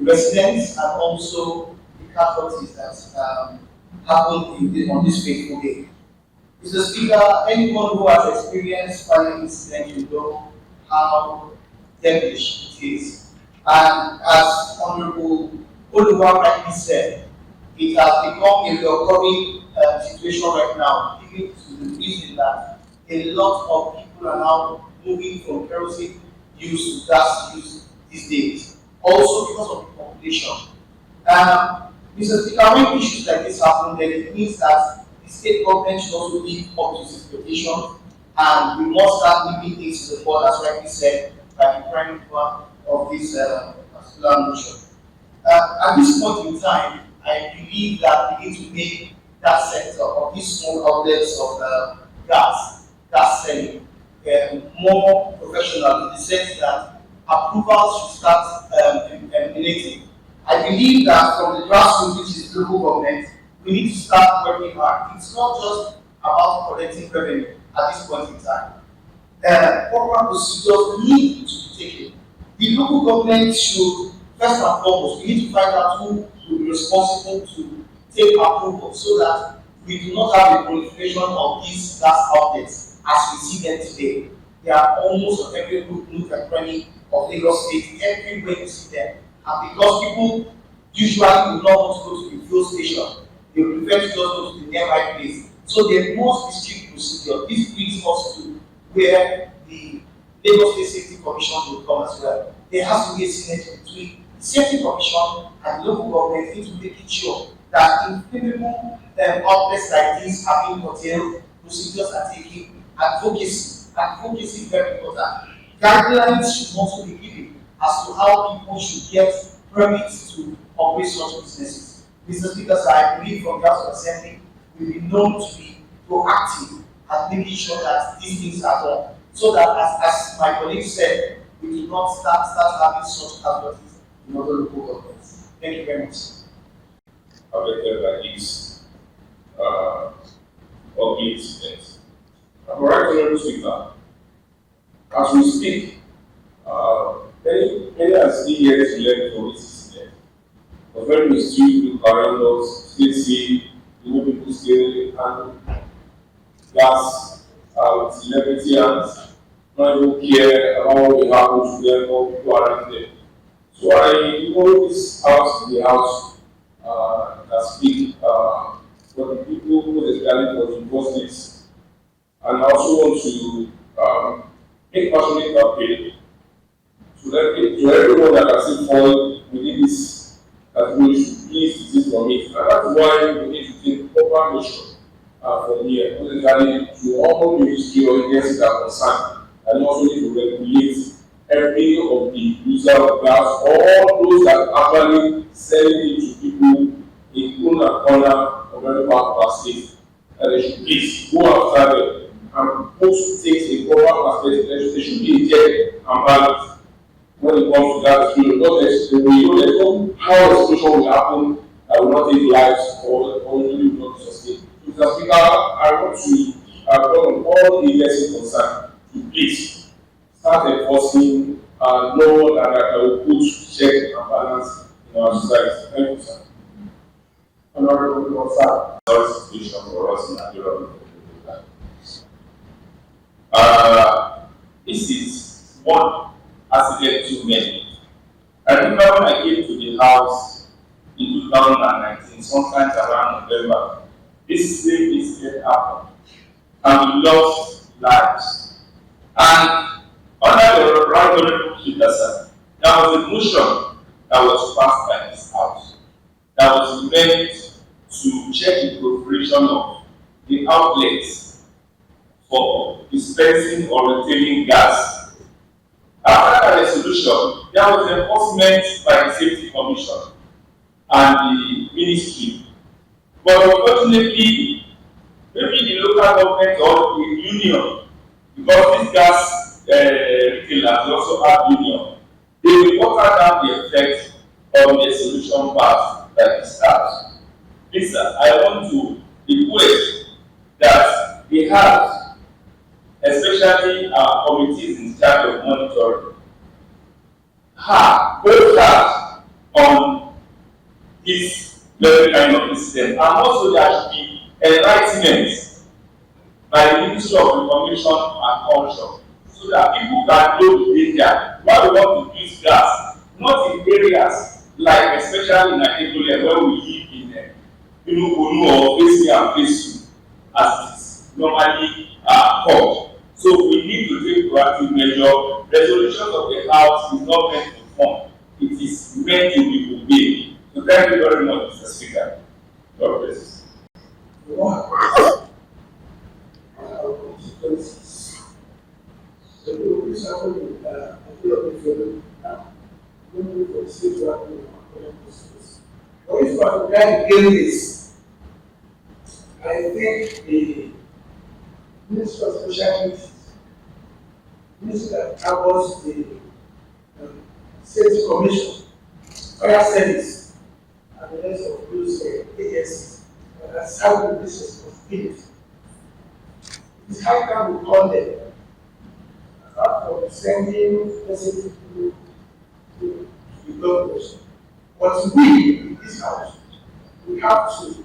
residents and also the casualties that happened on this fateful day. Mr. Speaker, anyone who has experienced fire incident will know how devilish it is. And as Honorable Oluwa rightly said, it has become a recurring situation right now, due to the reason that a lot of people are now moving from kerosene use to gas use these days. Also because of the population. Mr. Speaker, when issues like this happen, then it means that the state government should also live up to its expectations, and we must start leaving things to the board, as rightly said by the prime minister of this particular motion. At this point in time, I believe that we need to make that sector of these small outlets of gas selling, more professional, in the sense that approvals should start emanating. I believe that from the grassroots, which is local government, we need to start working hard. It's not just about collecting revenue at this point in time. Proper procedures need to be taken. The local government should, first and foremost, we need to find out who will be responsible to take approval, so that we do not have a proliferation of these gas outlets as we see them today. They are almost on every nook and cranny of Lagos State, everywhere you see them. And because people usually do not want to go to the fuel station, they prefer to just go to the nearby place. So there must be strict procedure. This brings us to where the Lagos State Safety Commission will come as well. There has to be a synergy between the Safety Commission and the local government into making sure that inflammable outlets like this are being curtailed, procedures are taken, advocacy is very important. Guidelines should also be given as to how people should get permits to operate such businesses. Mr. Speaker, I believe from the House of Assembly will be known to be proactive at making sure that these things are done, so that as my colleague said, we do not start having such casualties in other local governments. Thank you very much. Affected by these ugly incidents. Right, Honorable Speaker, as we speak, many are still yet to learn from this incident. But when we still look around us, still see the way people still handle gas with celebrity and not even care about what will happen to them or people around them. So I hold this house to the house that speak for the people who especially for the justice. And I also want to make passionate appeal to everyone that has still fall within this, that we should please desist from it. And that's why we need to take proper measure from here, particularly to all ministry or agencies that are concerned, and also need to regulate every of the user of gas, all those that actually selling it to people in corner of every part of our state. And they should please go after them and put things in proper perspective. They should be checked and balanced when it comes to that issue. We know there's no how a situation will happen that will not take lives or only will not sustain. Mr. Speaker, I want to call on all the agencies concerned to please start enforcing law that will put check and balance in our society. Thank you, sir. Honorable Sir. Situation for us in Nigeria. This is one accident too many. I remember when I came to the house in 2019, sometimes around November, this same incident happened, and we lost lives. And under the right honorable Speaker, sir, there was a motion that was passed by this house that was meant to check the proliferation of the outlets for dispensing or retaining gas. After that resolution, there was enforcement by the Safety Commission and the ministry. But unfortunately, maybe the local government or the union, because these gas retailers also have union, they will water down the effect of the solution passed by this house. Listen, I want to request that they have, especially our committees in charge of monitoring, both have on this very kind of incident. And also there should be enlightenment by the Ministry of Information and Culture so that people can know the danger. Why we want to use gas, not in areas like especially in Nigeria where we live in Inukonu or Fesi and Fesu as it is normally called. So we need to take proactive measure. Resolution of the House is not meant to form. It is meant to be obeyed. So thank you very much, Mr. Speaker. God bless you. Consequences. So this happened with a few of the children. Only for the state to happen in our consequences. But if I can gain this, I think the Minister of Social Needs, Minister that covers the State Commission, Fire Service, and the rest of those agencies, that's how this responsibility. It's high time we call them, apart from sending messages to the governors. But we, in this house, we have to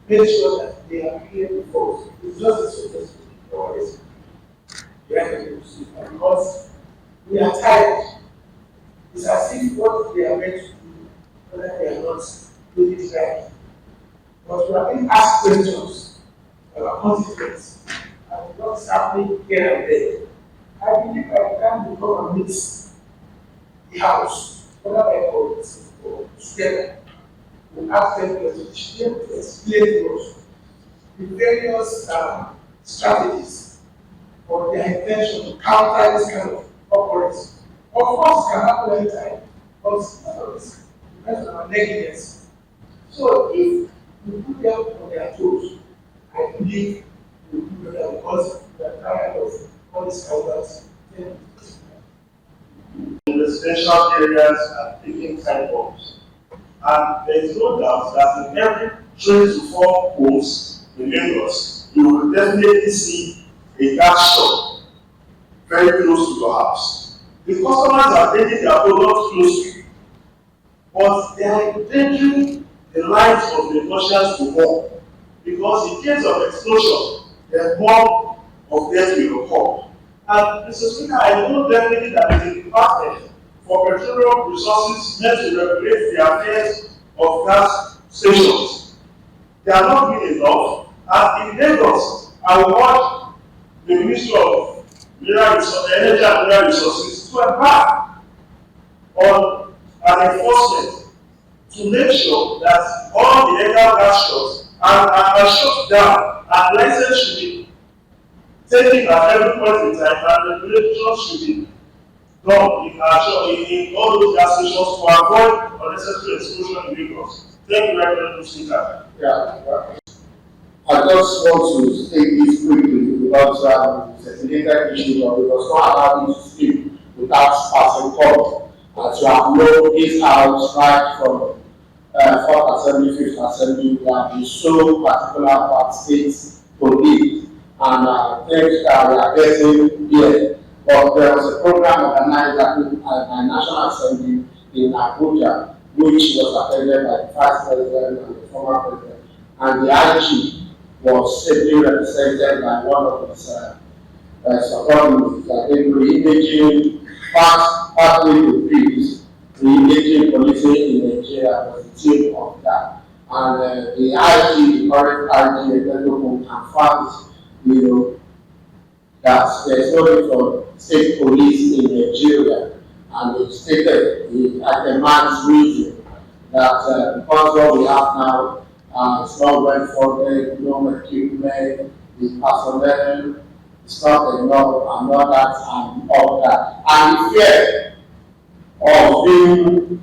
make sure that they are here before us. It's just a suggestion for us. Because we are tired. It's as if what they are meant to do, whether they are not doing it right. But we are being asked questions about consequences and what's happening here and there. I believe by the time we come and meet the house, whether by committee or together, we ask them questions to explain to us the various strategies or their intention to counter this kind of occurrence. Of course, it can happen anytime, but it depends on our negligence. So if we put them on their toes, I believe we will do better because we are tired of all these counters. Residential areas are taking time bombs. And there is no doubt that in every 3 to 4 homes in Lagos, you will definitely see a gas shop very close to your house. The customers are taking their product close to you, but they are endangering the lives of the Russians to more. Because in case of explosion, the bomb of death will occur. And Mr. Speaker, I know definitely that the Department for Petroleum Resources meant to regulate the affairs of gas stations. They are not doing enough. And in Lagos, I want the Ministry of Energy and Mineral Resources to embark on an enforcement to make sure that all the illegal gas shops are shut down and license should be taken at every point in time and regulations should be done in all those gas stations to avoid unnecessary explosion in Lagos. Thank you very much, Mr. Speaker. Yeah. I just want to state this quickly because it's a related issue, but we must not allow you to speak without passing comment. As you have known, this house, right from 4th Assembly, 5th Assembly, we have been so particular about states police, and I think that we are getting here. But there was a program organized at the National Assembly in Abuja, which was attended by the Vice President and the former President, and the IG was ably represented by one of his subordinates. I think re-engaging partly the peace, re-engaging policing in Nigeria was the theme of that. And the IG, the current IG, Egbetokun, confirmed, that there is no need for state police in Nigeria. And they stated the adamant reason that because what we have now it's not well funded, no equipment, the personnel, it's not enough, and all that, and all that. And the fear of being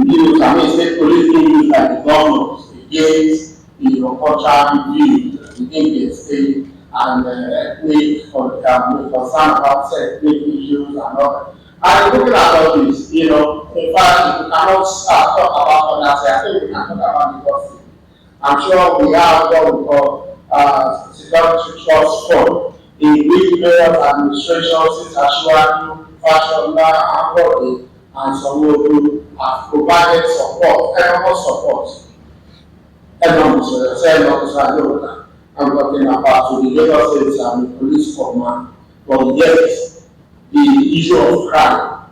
used, I mean, state police being used by the governors against, contrary view within the state and ethnic concern about ethnic issues and all that. And looking at all this, in fact, we cannot talk about others. I think we can talk about the gossip. I'm sure we have what we call security trust fund, in which various administrations, since Ashwani, Fashola, Ambode, and Sanwo-Olu have provided support, enormous support. Enormous, I know that I'm talking about to the Lagos State Police Command, but yet the issue of crime,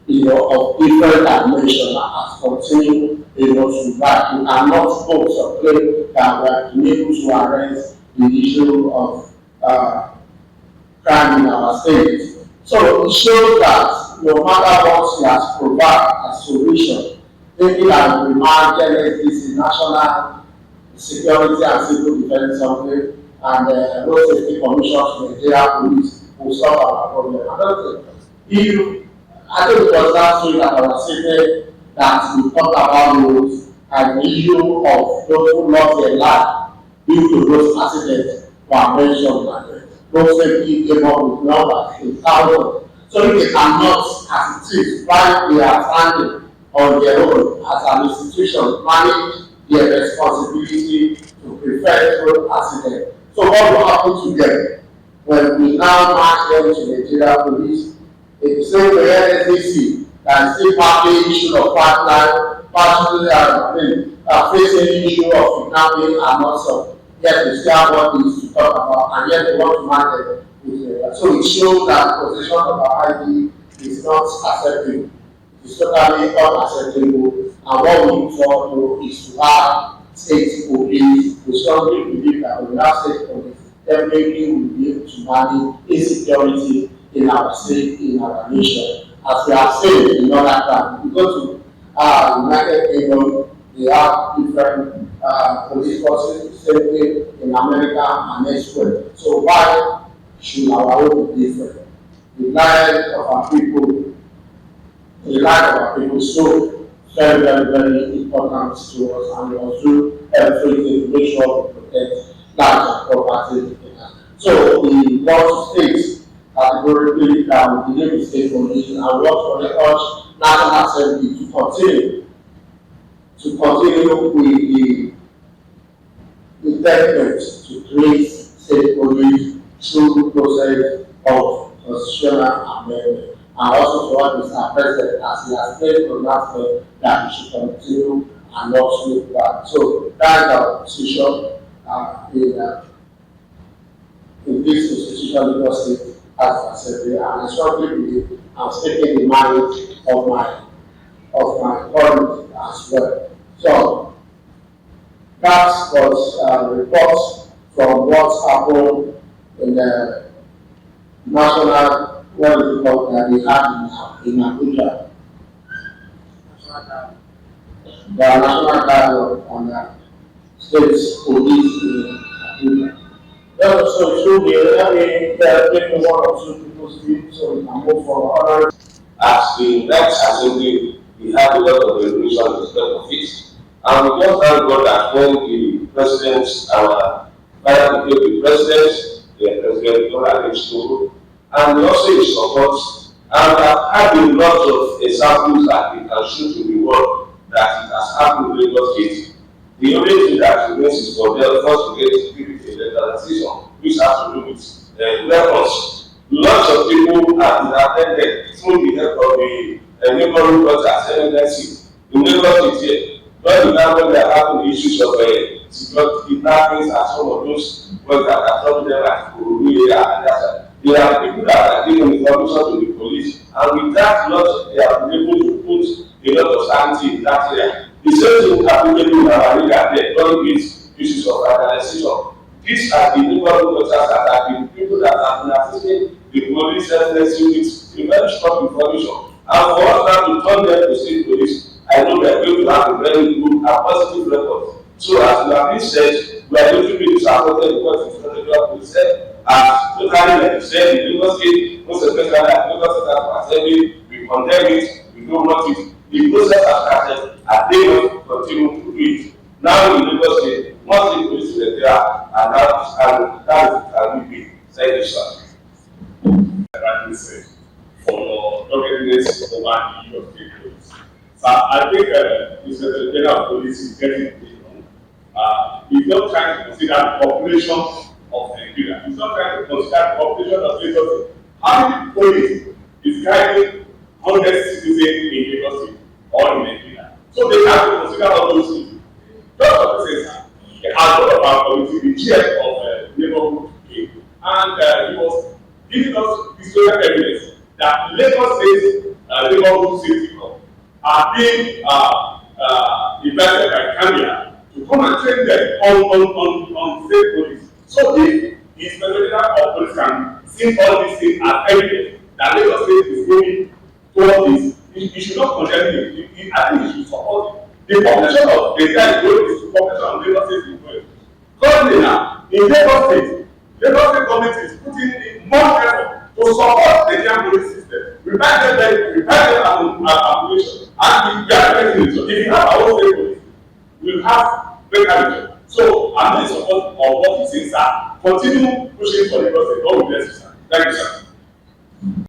of different dimensions has continued, to back. You cannot boast or claim that we have been able to arrest the issue of crime in our state. So it shows that no matter what he has provided as solution, taking that we manage this national security and civil defense something and road safety commission to Nigeria police will solve our problem. I don't think I think it was last week that I was sitting that we talked about roads and the issue of those who lost their life due to those accidents were mentioned. Road safety came up with numbers in thousands. So if they cannot, as it is, while they are standing on their own as an institution, manage their responsibility to prevent road accidents. So what will happen to them when we now match them to Nigeria police? It is same way NSDC that is still partly issue of pipeline, partially facing issue of kidnapping and also yet they still have what things to talk about and yet they want to manage it. So it shows that the position of our ID is not acceptable. It is totally unacceptable. And what we need to do is to have state police. We strongly believe that when we have state police, definitely we will be able to manage insecurity in our state, in our nation. As we have said in other times, we go to United Kingdom, they have different police forces, the same thing in America and elsewhere. So why should our own be different? The life of our people is so very, very, very important to us, and we must do everything to make sure we protect lives and property. So we want to state categorically that we believe in state police and work for the urge National Assembly to continue with the intent to create state police through the process of constitutional amendment. And also to what Mr. President, as he has made pronouncement that we should continue and not look back. So that is our position in this institution Lagos State as Assembly, and I strongly believe I'm speaking the mind of my colleagues as well. So that was a report from what happened in the national that we had in Abuja. The national dialogue on the state police in Abuja. So it should be, let me take one or two people's views so we can move forward. As the next assembly, we have a lot of resolution in respect of it. And we just thank God that when the president, our father became the president, the president Bola Tinubu, and we also in support, and we have had a lot of examples that we can show to the world that it has happened in Lagos State. The only thing that remains is for them first to get security legalization, which has to do with weapons. Lots of people have been attended through the help of the neighborhood waters, NNC, in Lagos State here. But when they are having issues of security kidnappings and some of those ones that are troubling them like Kurumi and that. There are people that are giving information to the police, and with that lot, they have been able to put a lot of sanity in that area. The same thing applicable in our area there, during these issues of radicalization. These are the neighborhood watchers that are the people that have been assisting the police service units with very strong information. And for us now to turn them to state police, I know they are going to have a very good and positive record. So as we have been said, we are going to be disappointed because it's not a job we said. As totally like you said, in Lagos State, most especially at Lagos State Assembly, we condemn it, we don't want it. The process has started, and they will continue to do it. Now in Lagos State, once the police is there, and that can be thank you, sir. Rightly said, for talking this over the year of stakeholders. So I think the Secretary General of Police is getting it wrong. He's not trying to consider the population of Nigeria. He's not trying to consider the population of Lagos. How many police is guiding 100 citizens in Lagos State or in Nigeria. So they have to consider all those things. Just for this instance, as one of our committee, the chair of neighborhood came, and he was giving us historical evidence that Lagos State neighborhood safety corps are being invited by Gambia to come and train them on state police. So if Inspector of Police can see all these things as evidence that Lagos State is going toward this, he should not condemn it. I think he should support it. The population of the guy is going, the population of Lagos State is going. Currently now, in Lagos State government is putting in more effort to support the Nigerian police system. We buy them vehicles, we buy them ammunition, and we are getting it. So if you have our own state police, we will have better results. So I'm in support of what he says, sir. Continue pushing for Lagos State. God will bless you, sir. Thank you, sir.